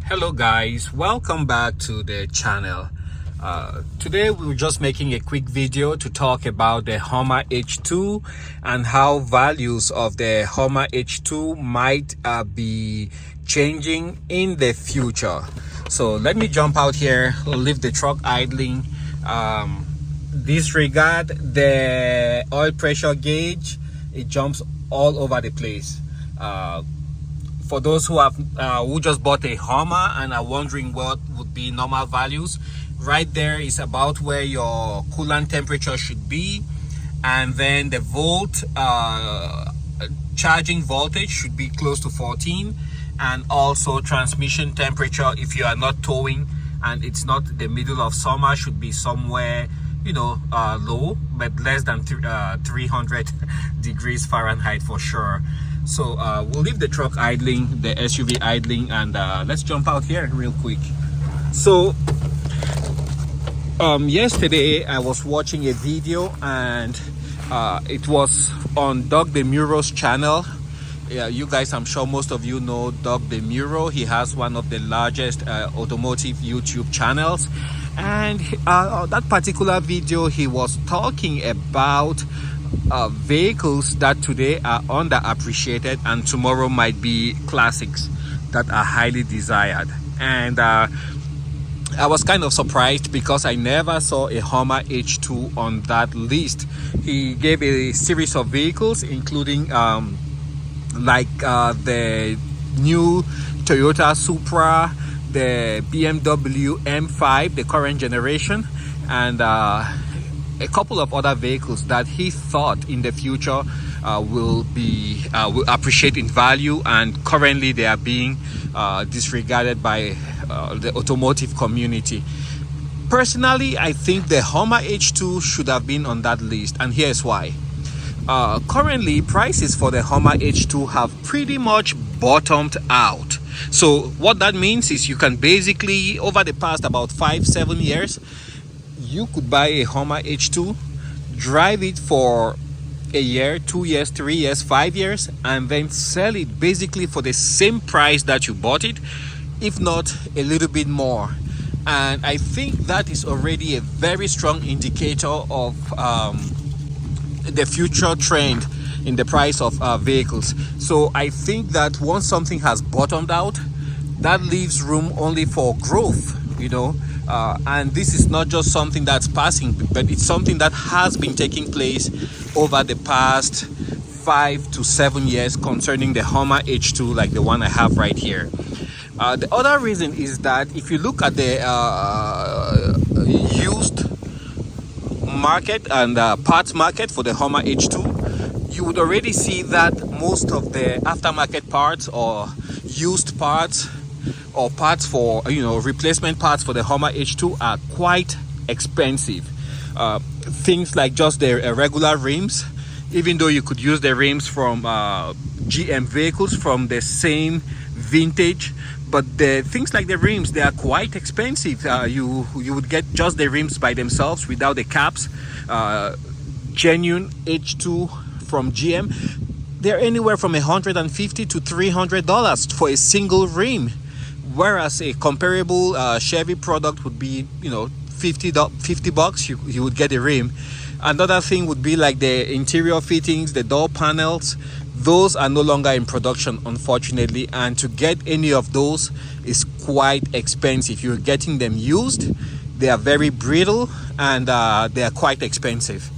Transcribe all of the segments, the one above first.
Hello guys, welcome back to the channel. Today we're just making a quick video to talk about the Hummer H2 and how values of the Hummer H2 might be changing in the future. So let me jump out here, leave the truck idling, disregard the oil pressure gauge. It jumps all over the place. For those who just bought a Hummer and are wondering what would be normal values, right there is about where your coolant temperature should be, and then the charging voltage should be close to 14, and also transmission temperature, if you are not towing and it's not the middle of summer, should be somewhere low, but less than 300 degrees Fahrenheit for sure. So we'll leave the truck idling, the SUV idling, and let's jump out here real quick. So yesterday I was watching a video, and it was on Doug DeMuro's channel. Yeah, you guys, I'm sure most of you know Doug DeMuro. He has one of the largest automotive YouTube channels, and that particular video he was talking about vehicles that today are underappreciated and tomorrow might be classics that are highly desired. And I was kind of surprised because I never saw a Hummer H2 on that list. He gave a series of vehicles, including the new Toyota Supra, the BMW M5, the current generation, and a couple of other vehicles that he thought in the future will appreciate in value, and currently they are being disregarded by the automotive community. Personally, I think the Hummer H2 should have been on that list, and here's why. Currently, prices for the Hummer H2 have pretty much bottomed out. So what that means is you can basically, over the past about 5-7 years, you could buy a Hummer H2, drive it for a year, 2 years, 3 years, 5 years, and then sell it basically for the same price that you bought it, if not a little bit more. And I think that is already a very strong indicator of the future trend in the price of vehicles. So I think that once something has bottomed out, that leaves room only for growth, and this is not just something that's passing, but it's something that has been taking place over the past 5 to 7 years concerning the Hummer H2, like the one I have right here. The other reason is that if you look at the used market and parts market for the Hummer H2, you would already see that most of the aftermarket parts or used parts or parts for replacement parts for the Hummer H2 are quite expensive. Things like just the regular rims, even though you could use the rims from GM vehicles from the same vintage, but the things like the rims, they are quite expensive. You would get just the rims by themselves without the caps. Genuine H2 from GM, they're anywhere from $150 to $300 for a single rim, whereas a comparable Chevy product would be $50. You would get a rim. Another thing would be like the interior fittings, the door panels. Those are no longer in production, unfortunately, and to get any of those is quite expensive. You're getting them used, they are very brittle, and they are quite expensive.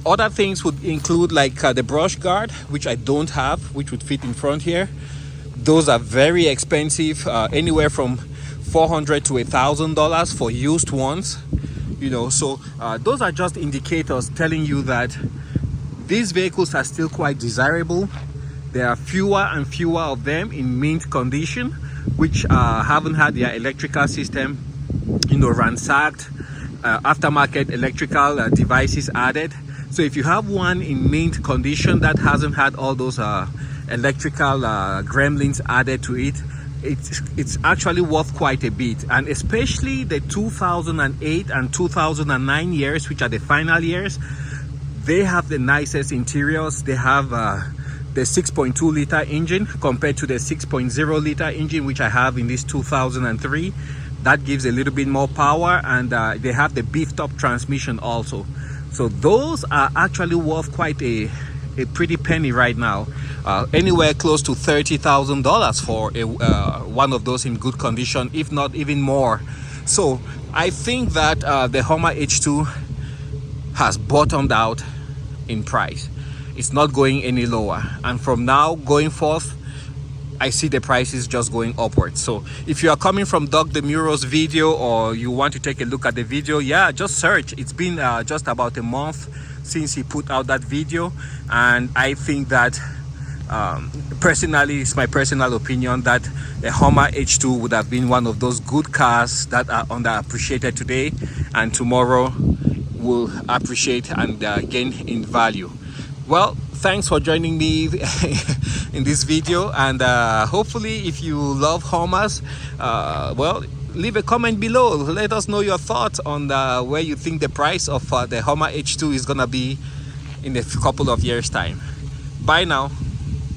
Other things would include like the brush guard, which I don't have, which would fit in front here. Those are very expensive, anywhere from $400 to $1,000 for used ones. So those are just indicators telling you that these vehicles are still quite desirable. There are fewer and fewer of them in mint condition, which haven't had their electrical system ransacked, aftermarket electrical devices added. So if you have one in mint condition that hasn't had all those electrical gremlins added to it, it's actually worth quite a bit. And especially the 2008 and 2009 years, which are the final years, they have the nicest interiors. They have the 6.2 liter engine compared to the 6.0 liter engine which I have in this 2003. That gives a little bit more power, and they have the beefed up transmission also. So those are actually worth quite a pretty penny right now, anywhere close to $30,000 for one of those in good condition, if not even more. So I think that the Hummer H2 has bottomed out in price. It's not going any lower, and from now going forth I see the prices just going upwards. So if you are coming from Doug DeMuro's video, or you want to take a look at the video, yeah, just search. It's been just about a month since he put out that video, and I think that personally, it's my personal opinion that the Hummer H2 would have been one of those good cars that are underappreciated today, and tomorrow will appreciate and gain in value. Well, thanks for joining me in this video, and hopefully if you love Hummers, well, leave a comment below. Let us know your thoughts on where you think the price of the Hummer H2 is gonna be in a couple of years time. Bye now.